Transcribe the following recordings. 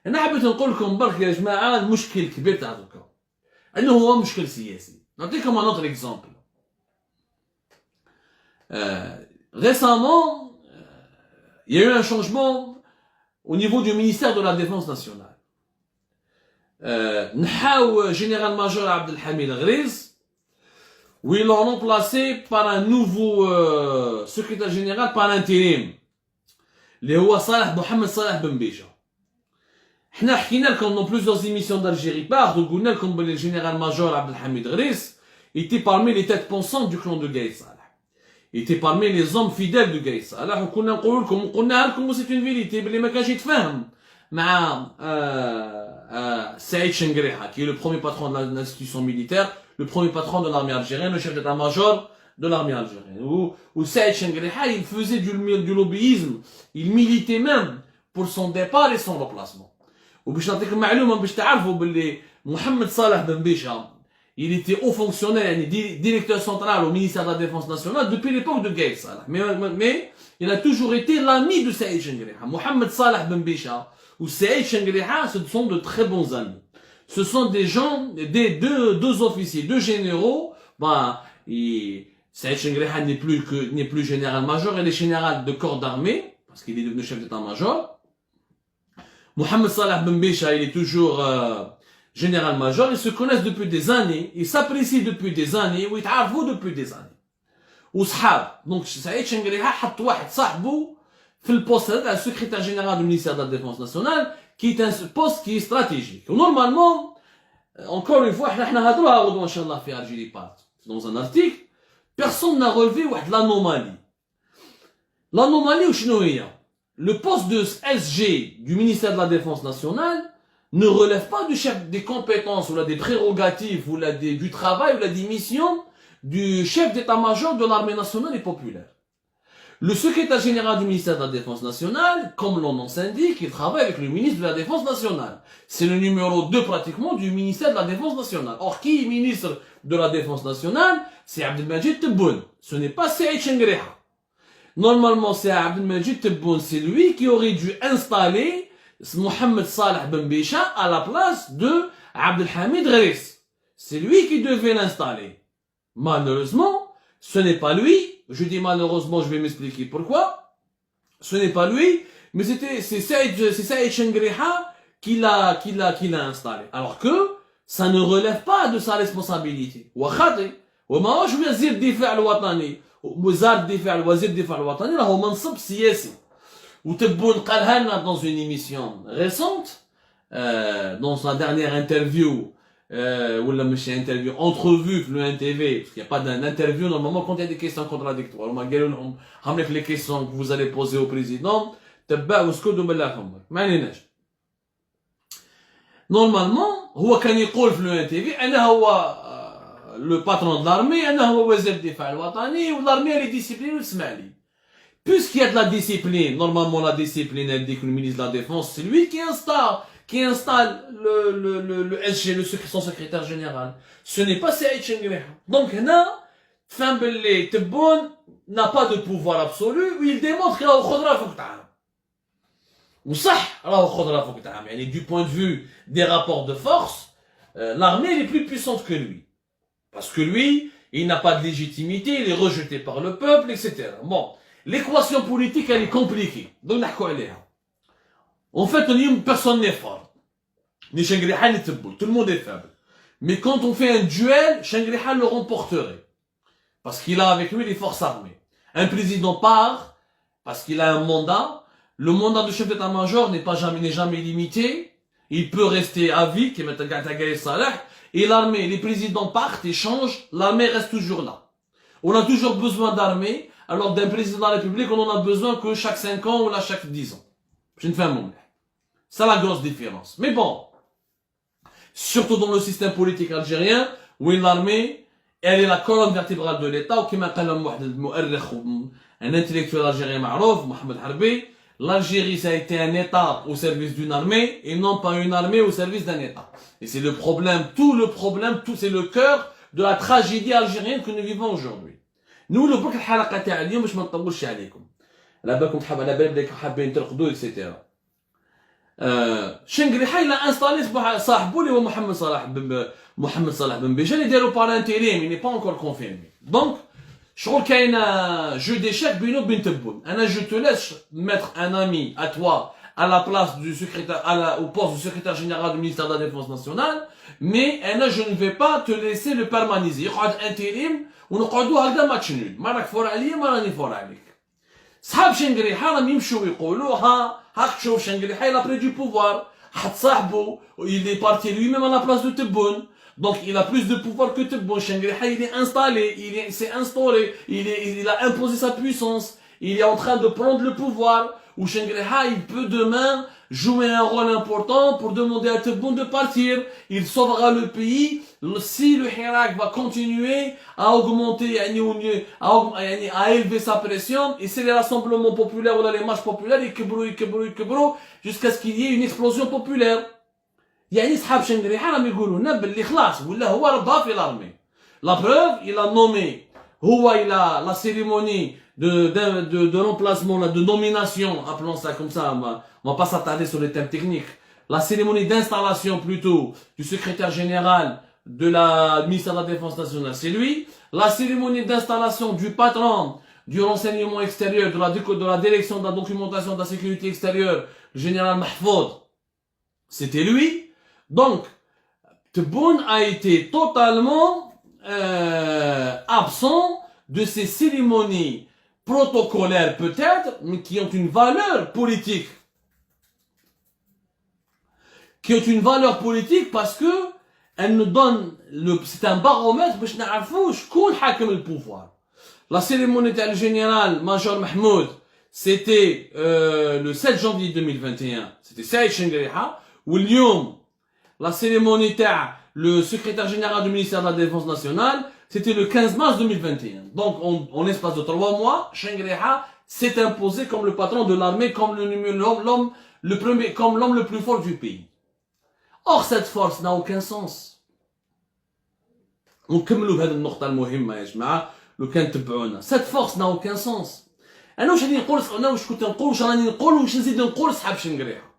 انا حبيت نقول لكم برك يا جماعه المشكل الكبير تاع دوكا انه هو مشكل سياسي. نعطيكم un autre exemple. Récemment, il y a eu un changement au niveau du ministère de la Défense nationale. نحاو général-major Abdelhamid Ghriz, où ils l'ont remplacé par un nouveau secrétaire général par intérim, اللي هو صالح محمد صالح بن بيجا. حنا حكينا لكم dans plusieurs émissions d'Algérie Part, وقلنا لكم بلي général-major Abdelhamid Ghriz était parmi les têtes pensantes du clan de Gaïd Salah. Il était parmi les hommes fidèles de Gaïd Salah. وكنا نقول لكم وقلنا لكم c'est une vérité بلي ما كانش يتفاهم مع Saïd Chenguereha, qui est le premier patron de l'institution militaire, le premier patron de l'armée algérienne, le chef d'état-major de l'armée algérienne. Où Saïd Chenguereha, il faisait du lobbyisme, il militait même pour son départ et son remplacement. وباش نعطيكم معلومه باش تعرفوا باللي محمد صالح بن بيشا il était haut fonctionnaire يعني directeur central au ministère de la Défense nationale depuis l'époque de Gaïd Salah. Mais il a toujours été l'ami de Saïd Chenguereha. Mohamed Salah Ben Bisha ou Saïd Chenguereha, ce sont de très bons amis. Ce sont des gens, deux officiers, deux généraux. Saïd Chenguereha n'est plus général-major, il est général de corps d'armée parce qu'il est devenu chef d'état-major. Mohamed Salah Ben Bisha, il est toujours général-major. Ils se connaissent depuis des années, ils s'apprécient depuis des années, ou ils t'arrivent depuis des années. وصحاب. Donc Saïd Chenguereha حط واحد صاحبه في البوست هذا secrétaire général du ministère de la Défense nationale qui est un poste qui est stratégique. Normalement, encore une fois, احنا هضروها غدوه ان شاء الله في Algérie Part dans un article, personne n'a relevé واحد l'anomalie. L'anomalie وشنو هي؟ Le poste de SG du ministère de la Défense nationale ne relève pas du chef des compétences ou là des prérogatives ou là du travail ou là des missions du chef d'état-major de l'armée nationale et populaire. Le secrétaire général du ministère de la Défense nationale, comme l'on nom s'indique, il travaille avec le ministre de la Défense nationale. C'est le numéro 2 pratiquement du ministère de la Défense nationale. Or, qui est ministre de la Défense nationale? C'est Abdelmajid Tebboune. Ce n'est pas Saïd Chenguereha. Normalement, c'est Abdelmajid Tebboune. C'est lui qui aurait dû installer Mohamed Salah Ben Bisha à la place de Abdelhamid Ghriz. C'est lui qui devait l'installer. Malheureusement, ce n'est pas lui. Je dis malheureusement, je vais m'expliquer pourquoi. Ce n'est pas lui, mais c'est Saïd Chenguereha qui l'a installé. Alors que ça ne relève pas de sa responsabilité. وما هوش وزير الدفاع الوطني وزير الدفاع الوطني راهو منصب سياسي. وتبون قالها لنا dans une émission récente, dans sa dernière interview, ou la interview, entrevue, le NTV, parce qu'il n'y a pas d'interview, normalement, quand il y a des questions contradictoires, on m'a dit, les questions que vous allez poser au président, normalement, هو كان يقول في le NTV, أنا هو le patron de l'armée, أنا هو وزير الدفاع الوطني, والarmée elle est disciplinée, وتسمع لي. Puisqu'il y a de la discipline, normalement la discipline, elle dit que le ministre de la Défense, c'est lui qui installe le SG, son secrétaire général. Ce n'est pas Saïd Chenguereha. Donc là, Fambele Tebboune n'a pas de pouvoir absolu, où il démontre qu'il a au khudra fok ta'am. Ou صح, راهو khudra fok ta'am. Yani du point de vue des rapports de force, l'armée est plus puissante que lui. Parce que lui, il n'a pas de légitimité, il est rejeté par le peuple, etc. Bon. L'équation politique, elle est compliquée. Donc, en fait, personne n'est fort. Ni Chenguereha ni Tebboune. Tout le monde est faible. Mais quand on fait un duel, Chenguereha le remporterait. Parce qu'il a avec lui les forces armées. Un président part, parce qu'il a un mandat. Le mandat de chef d'état-major n'est jamais limité. Il peut rester à vie, qui est Gaïd Salah. Et l'armée, les présidents partent et changent. L'armée reste toujours là. On a toujours besoin d'armée. Alors d'un président de la République, on en a besoin que chaque 5 ans ou là chaque 10 ans. Je ne fais un moment. C'est la grosse différence. Mais bon, surtout dans le système politique algérien, où l'armée, elle est la colonne vertébrale de l'État, ou comme un intellectuel algérien معروف, Mohamed Harbi, l'Algérie, ça a été un État au service d'une armée, et non pas une armée au service d'un État. Et c'est le problème, c'est le cœur de la tragédie algérienne que nous vivons aujourd'hui. نقولوا برك الحلقه تاع اليوم باش ما نطولش عليكم. على بالكم على بالك حابين ترقدوا اكسيتيرا. Shengriha, il a installé صاحبه اللي هو محمد صلاح بن بيجان اللي داروا par intérim, il n'est pas encore confirmé. Donc, شغل كاين jeu d'échecs بينه وبين تبون. انا je te laisse mettre un ami à toi à la place du secrétaire, au poste du secrétaire général du ministère de la Défense nationale, mais je ne vais pas te laisser le permaniser. يقعد intérim ونقعدوا هكذا ماتش نول. ما راك فور عليا ما راني فور عليك. صحاب شنقريحة راهم يمشوا يقولوا هاك تشوف شنقريحة il a pris du pouvoir. حط صاحبه il est parti lui-même à la place de Tebboune. Donc il a plus de pouvoir que Tebboune. Shengriha il est installé, il s'est instauré, il a imposé sa puissance, il est en train de prendre le pouvoir. Ou Shengriha il peut demain jouer un rôle important pour demander à Tebboune de partir. Il sauvera le pays si le Hirak va continuer à augmenter, à élever sa pression. Et c'est les rassemblements populaires ou les marches populaires, jusqu'à ce qu'il y ait une explosion populaire. يعني صحاب شنقريحة راهم يقولوا لنا باللي خلاص ولا هو ربها في لارمي. La preuve, il a nommé, il a la cérémonie de remplacement, de nomination, appelons ça comme ça, on va pas s'attarder sur les thèmes techniques. La cérémonie d'installation plutôt du secrétaire général du ministère de la Défense nationale, c'est lui. La cérémonie d'installation du patron du renseignement extérieur, de la direction de la documentation de la sécurité extérieure, le général Mahfoud, c'était lui. Donc, Tebboune a été totalement absent de ces cérémonies protocolaires peut-être, mais qui ont une valeur politique. Qui ont une valeur politique parce que elles nous donnent, c'est un baromètre باش نعرفوا شكون حاكم البوفوار. La cérémonie du général Major Mahmoud, c'était le 7 janvier 2021. C'était Saïd Shengriha. Ou la cérémonie le secrétaire général du ministère de la Défense nationale, c'était le 15 mars 2021. Donc, en l'espace de 3 mois, Shengriha s'est imposé comme le patron de l'armée, comme l'homme le plus fort du pays. Or, cette force n'a aucun sens. ونكملوا بهذه النقطة المهمة يا جماعة لو كان تبعونا. Cette force n'a aucun sens. أنا واش غادي نقول أنا واش كنت نقول واش راني نقول واش نزيد نقول صحاب شنقريحة.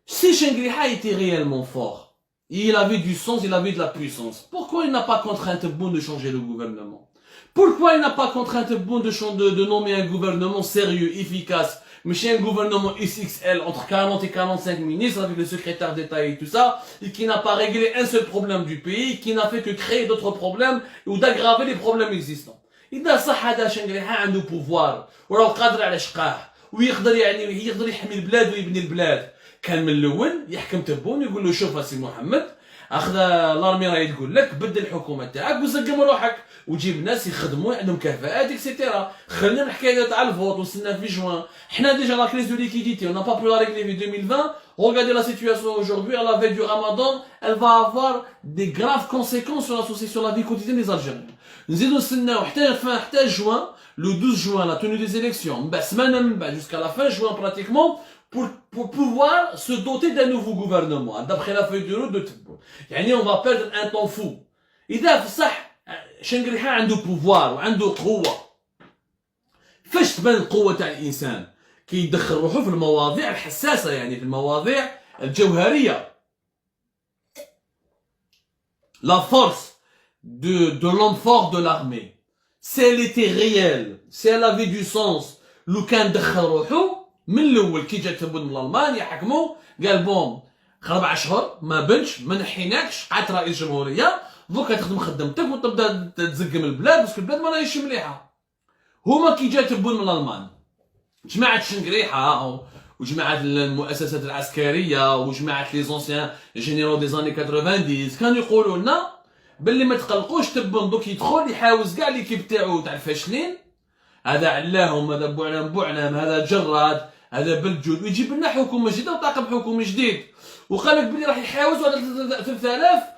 Si Shengriha était réellement fort, il avait du sens, il avait de la puissance, pourquoi il n'a pas contraint Tebboune de changer le gouvernement? Pourquoi il n'a pas contraint Tebboune de nommer un gouvernement sérieux, efficace, mais un gouvernement XXL entre 40 et 45 ministres avec le secrétaire d'État et tout ça, et qui n'a pas réglé un seul problème du pays, qui n'a fait que créer d'autres problèmes ou d'aggraver les problèmes existants. إذا صح هذا شنقريحة عنده pouvoir وراه قادر على شقاه ويقدر يقدر يحمي البلاد ويبني البلاد. كان من الاول يحكم تبون يقول له شوف اسي محمد اخذ لارمي راهي تقول لك بدل الحكومه تاعك وزقم روحك وجيب ناس يخدموا عندهم كفاءات اكسيتيرا. خلينا الحكايه تاع الفوت وصلنا في جوان. حنا ديجا لا كريز دو ليكيديتي on n'a pas pu la régler en 2020. Regardez la situation aujourd'hui à la veille du Ramadan, elle va avoir des graves conséquences sur la vie quotidienne des Algériens. نزيدو نستناو حتى juin, le 12 juin la tenue des élections من بعد سمانه من بعد jusqu'à la fin juin pratiquement pour pouvoir se doter d'un nouveau gouvernement d'après la feuille de route de Tebboune. يعني on va perdre un temps fou. إذا صح شنقريحة عنده pouvoir وعنده قوة. فاش تبان القوة تاع الإنسان؟ كي يدخل روحه في المواضيع الحساسة يعني في المواضيع الجوهرية. La force de l'homme fort de l'armée, si elle était réelle, si elle avait du sens, لو كان دخل روحه من الاول كي جا تبون من الالمان يحكموا قال بون 4 اشهر ما بنش ما نحيناكش قعدت رئيس جمهوريه دوكا تخدم خدمتك وتبدا تزقم البلاد باسكو البلاد ما راهيش مليحه. هما كي جا تبون من الالمان جماعه شنقريحه وجماعه المؤسسات العسكريه وجماعه لي زونسيان جينيرو دي زاني 90 كانوا يقولوا لنا باللي ما تقلقوش تبون دوك يدخل يحاوز كاع ليكيب تاعو تاع الفاشلين. هذا علاهم هذا بوعلام هذا جراد هذا بالجود ويجيب لنا حكومه جديده وطاقم حكومي جديد. وقال لك بلي راح يحاوز على 3000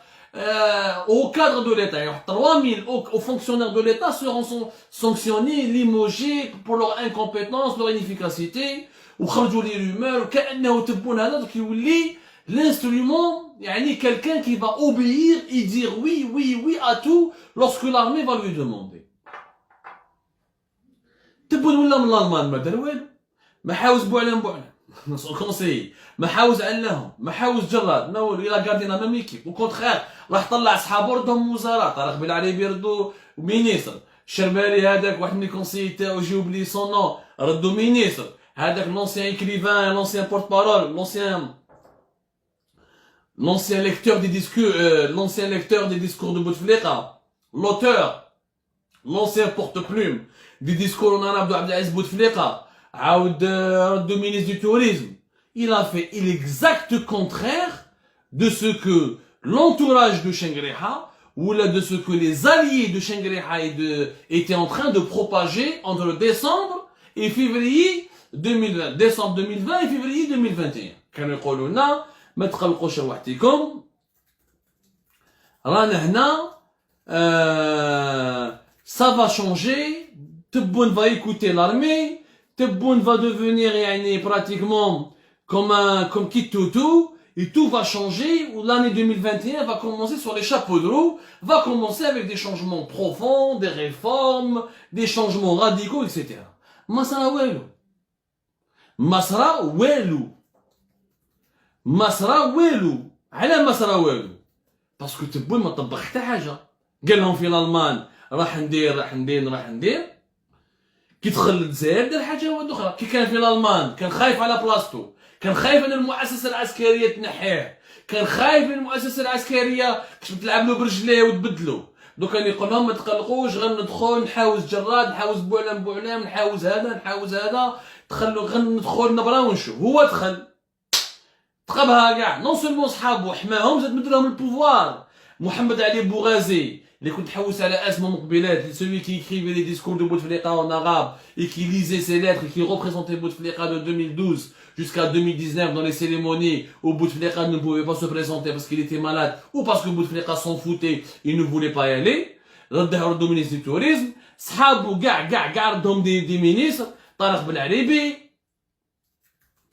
au cadre de l'État. 3000 aux fonctionnaires de l'État seront sanctionnés, limogés pour leur incompétence, leur inefficacité. وخرجوا لي rumeurs وكأنه تبون هذا دوك يولي l'instrument يعني quelqu'un qui va obéir et dire oui à tout lorsque l'armée va lui demander. تبون ولا من الالمان ما دار والو ما حاوز بوعلام son conseiller ما حاوز علهم ما حاوز جراد ما والو الى غاردينا ميم ليكيب وكونتخير راح طلع صحابو ردهم وزراء طارق بالعريبي ردو مينيستر الشربالي هذاك واحد من الكونسيي تاعو جيوب لي سون نو ردو مينيستر هذاك لونسيان ايكريفان لونسيان بورت بارول l'ancien lecteur des discours de Bouteflika, l'auteur, l'ancien porte-plume des discours en arabe d'Abdelaziz Bouteflika, le ministre du tourisme, il a fait l'exact contraire de ce que l'entourage de Shengriha ou de ce que les alliés de Shengriha étaient en train de propager entre décembre et février 2020, décembre 2020 et février 2021. كانوا يقولوا لنا ما تقلقوش روحتكم رانا هنا ça va changer Tebboune va écouter l'armée Tebboune va devenir يعني pratiquement comme Kitoutou et tout va changer où l'année 2021 va commencer sur les chapeaux de roue va commencer avec des changements profonds des réformes des changements radicaux etc ما صرا والو ما صرا والو ما صرا والو على ما صرا والو باسكو تبون ما طبق حتى حاجه قال لهم في الالمان راح ندير كي دخل للجزائر دار حاجه واحده اخرى كي كان في الالمان كان خايف على بلاصتو كان خايف ان المؤسسه العسكريه تنحيه كان خايف ان المؤسسه العسكريه تلعب له برجليه وتبدلو دوك كان يقول لهم ما تقلقوش غندخل نحاوز جراد نحاوز بوعلام نحاوز هذا دخلوا غندخل نبرا ونشوف هو دخل تقبها كاع نون سولمون صحابو حماهم زاد مد لهم البوفوار محمد علي بوغازي اللي كنت حوس على اسمه مقبلات celui qui écrivait les discours de Bouteflika en arabe et qui lisait ses lettres et qui représentait Bouteflika de 2012 jusqu'à 2019 dans les cérémonies où Bouteflika ne pouvait pas se présenter parce qu'il était malade ou parce que Bouteflika s'en foutait il ne voulait pas y aller ردوا ministre du tourisme صحابو كاع ردهم des ministres طارق بالعريبي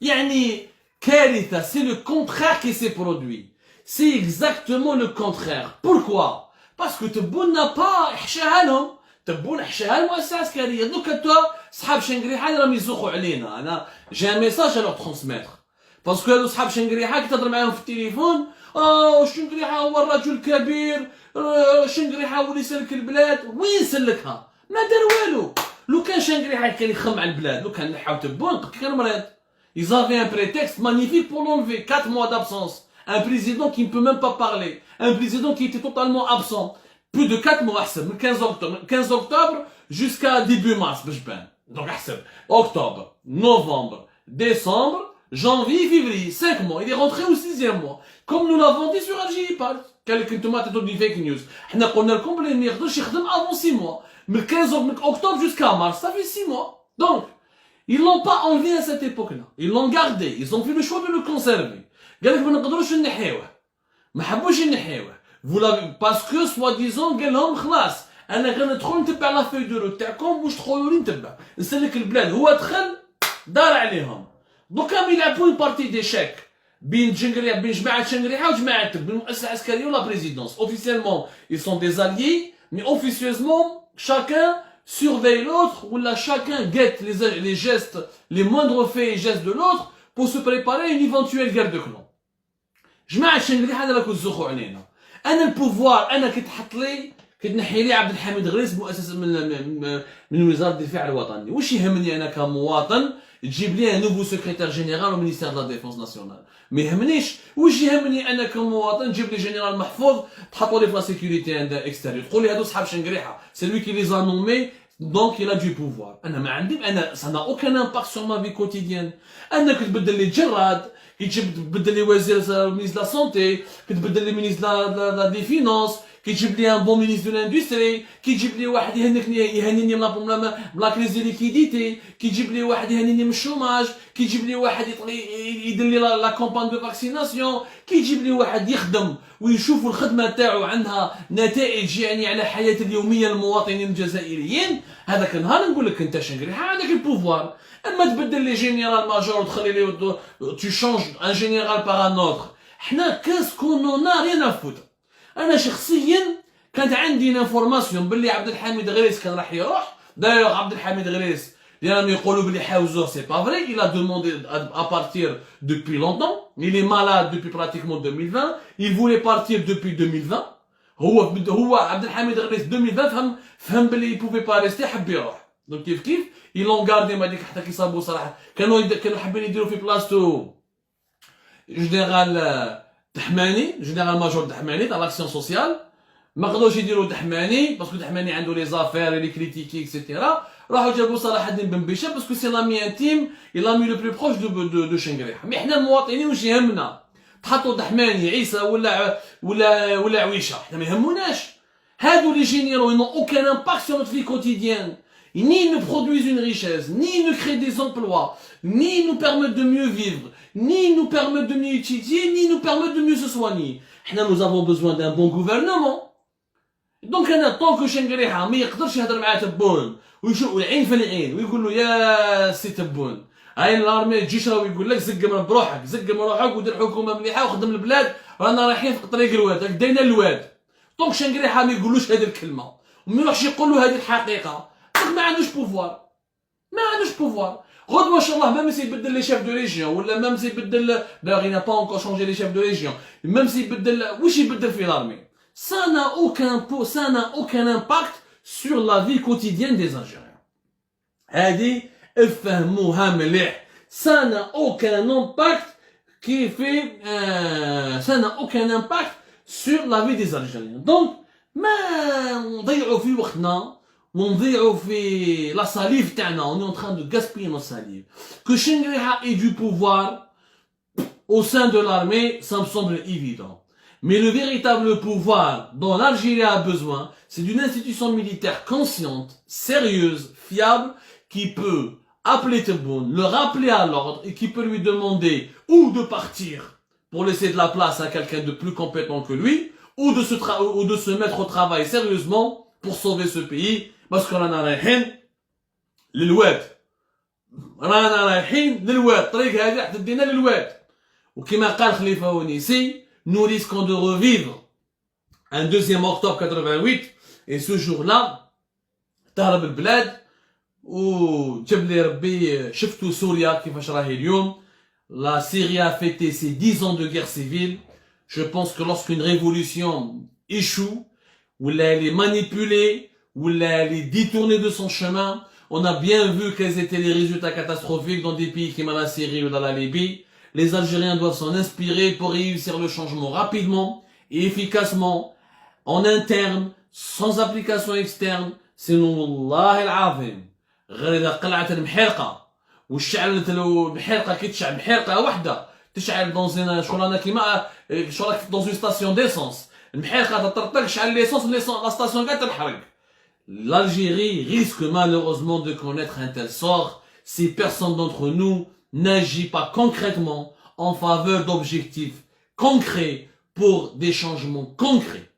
يعني كارثة c'est le contraire qui s'est produit c'est exactement le contraire pourquoi parce que تبون n'a pas حشاها لهم تبون حشاها المؤسسة العسكرية دوك انتوا صحاب شنقريحة راهم يزوقوا علينا انا جي ان ميساج لو ترونسميتر باسكو هادو صحاب شنقريحة كي تهضر معاهم في التليفون شنقريحة هو الرجل الكبير شنقريحة ولي سلك البلاد وين سلكها ما دار والو لو كان شنقريحة كان يخم على البلاد لو كان نحاو تبون كان مريض Ils avaient un prétexte magnifique pour l'enlever. 4 mois d'absence. Un président qui ne peut même pas parler. Un président qui était totalement absent. Plus de 4 mois, le 15 octobre jusqu'à début mars. Donc, octobre, novembre, décembre, janvier, février. 5 mois. Il est rentré au 6e mois. Comme nous l'avons dit sur Algérie. Quelqu'un te m'a dit fake news. On a compris qu'il avant 6 mois. Mais le 15 octobre jusqu'à mars, ça fait 6 mois. Donc, ils l'ont pas enlevé à cette époque-là. Ils l'ont gardé. Ils ont fait le choix de le conserver. قالك ما نقدروش نحيوه. ما حبوش نحيوه. Parce que soi-disant قال لهم خلاص انا غندخل نتبع لا فوي دو روت تاعكم واش تدخلوا لي نتبع. نسلك البلاد هو دخل دار عليهم. دوكا يلعبوا une partie d'échec بين جماعة شنقريحة وجماعة تب المؤسسة العسكرية ولا بريزيدونس. Officiellement ils sont des alliés mais officieusement chacun surveille l'autre ou là chacun guette les gestes les moindres faits et gestes de l'autre pour se préparer à une éventuelle guerre de clan. جماعة الشنقريحة هذا راكو تزوقوا علينا. انا البوفوار انا كتحط لي كتنحي لي عبد الحميد غريس مؤسسة من وزارة الدفاع الوطني. واش يهمني انا كمواطن تجيب لي ان نوفو سكرتير جينيرال او مينيستير دو لا ديفونس ناسيونال. ما يهمنيش واش يهمني انا كمواطن تجيب لي جنرال محفوظ تحطوا لي في لا سيكوريتي اكستيريور تقول لي هادو صحاب شنقريحة c'est lui qui les a nommés donc il a du pouvoir. انا ما عندي انا ça n'a aucun impact sur ma vie quotidienne. انك تبدل لي جراد كي تبدل لي وزير مينيستر لا سونتي كتبدل لي مينيستر لا دي فينانس كيجيب لي ان بون مينيستر دو لاندستري كيجيب لي واحد يهنيني من لا كريز دي ليكيديتي كيجيب لي واحد يهنيني من الشوماج كيجيب لي واحد يدير لي لا كومبان دو فاكسيناسيون كيجيب لي واحد يخدم ويشوف الخدمه تاعو عندها نتائج يعني على حياه اليوميه للمواطنين الجزائريين. هذاك النهار نقول لك انت شنقريحة هذاك البوفوار. اما تبدل لي جينيرال ماجور وتخلي لي tu changes un général par un autre. حنا كاسكو نونا ريان افوت. انا شخصيا كانت عندي انفورماسيون باللي عبد الحميد غريس كان راح يروح. دايوغ عبد الحميد غريس c'est pas vrai, il a demandé à partir depuis longtemps, il est malade depuis pratiquement 2020, il voulait partir depuis 2020, هو عبد الحميد غريس 2020 فهم باللي il pouvait pas rester حب يروح. دونك كيف ils l'ont gardé ما ديك حتى كيصابوا صراحه كانوا حابين يديروا في بلاصتو جنرال تحماني جنرال ماجور تحماني تاع لاكسيون سوسيال ما قدروش يديروا تحماني باسكو تحماني عنده لي زافير لي كريتيكي اكسيتيرا راحوا جابوا صلاح الدين بن بشار باسكو سي لامي انتيم اي لامي لو بلو بروش دو شنقريحه. مي حنا المواطنين واش يهمنا تحطوا تحماني عيسى ولا عويشه حنا ما يهموناش. هادو لي جينيرو ils n'ont aucun impact sur notre vie quotidienne, ni ils ne produisent une richesse, ni ils ne créent des emplois, ni ils nous permettent de mieux vivre, ni ils nous permettent de mieux étudier, ni ils nous permettent de mieux se soigner. Nous avons besoin d'un bon gouvernement. Donc tant que شنقريحه ما يقدرش يهضر مع تبون ويشوف العين في العين ويقول له يا سي تبون هاي الارمي الجيش راه يقول لك زقم بروحك ودير حكومه مليحه وخدم البلاد رانا رايحين في طريق الواد داينا الواد. طونك شنقريحه ما يقولوش هذه الكلمه وما يروحش يقول له هذه الحقيقه ما عندوش بوفوار. غد ما شاء الله ميم سي يبدل لي شيف دو ريجيون ولا ميم سي يبدل باغي نا با انكور شونجي لي شيف دو ريجيون ميم سي يبدل واش يبدل في الارمي. Ça n'a aucun impact sur la vie quotidienne des Algériens. هذه افهموها مليح. Ça n'a aucun impact qui fait ça n'a aucun impact sur la vie des Algériens. Donc ما نضيعوا في وقتنا ونضيعوا في la salive تاعنا. On est en train de gaspiller nos salives. Que Chengreha ait du pouvoir au sein de l'armée, ça me semble évident. Mais le véritable pouvoir dont l'Algérie a besoin, c'est d'une institution militaire consciente, sérieuse, fiable, qui peut appeler Tebboune, le rappeler à l'ordre et qui peut lui demander ou de partir pour laisser de la place à quelqu'un de plus compétent que lui, ou de se mettre au travail sérieusement pour sauver ce pays, parce qu'on en a رايحين للواد. رانا رايحين للواد، طريق هذه راح تدينا للواد. وكما قال خليفة ونيسي nous risquons de revivre un 2e octobre 88 et ce jour-là تهرب البلاد وجاب لي ربي شفتوا سوريا كيفاش راهي اليوم. La Syrie a fêté ses 10 ans de guerre civile. Je pense que lorsqu'une révolution échoue, ou elle est manipulée, ou elle est détournée de son chemin, on a bien vu quels étaient les résultats catastrophiques dans des pays comme la Syrie ou dans la Libye. Les Algériens doivent s'en inspirer pour réussir le changement rapidement et efficacement, en interne, sans application externe. Sinon, والله العظيم غير إذا قلعت المحرقة وشعلت المحرقة كي تشعل محرقة واحدة تشعل دون شغلانة كيما شغلك دون اون ستاسيون ديسونس المحرقة تطرطق شعل ليسونس لا ستاسيون كاع تنحرق. L'Algérie risque malheureusement de connaître un tel sort si personne d'entre nous n'agit pas concrètement en faveur d'objectifs concrets pour des changements concrets.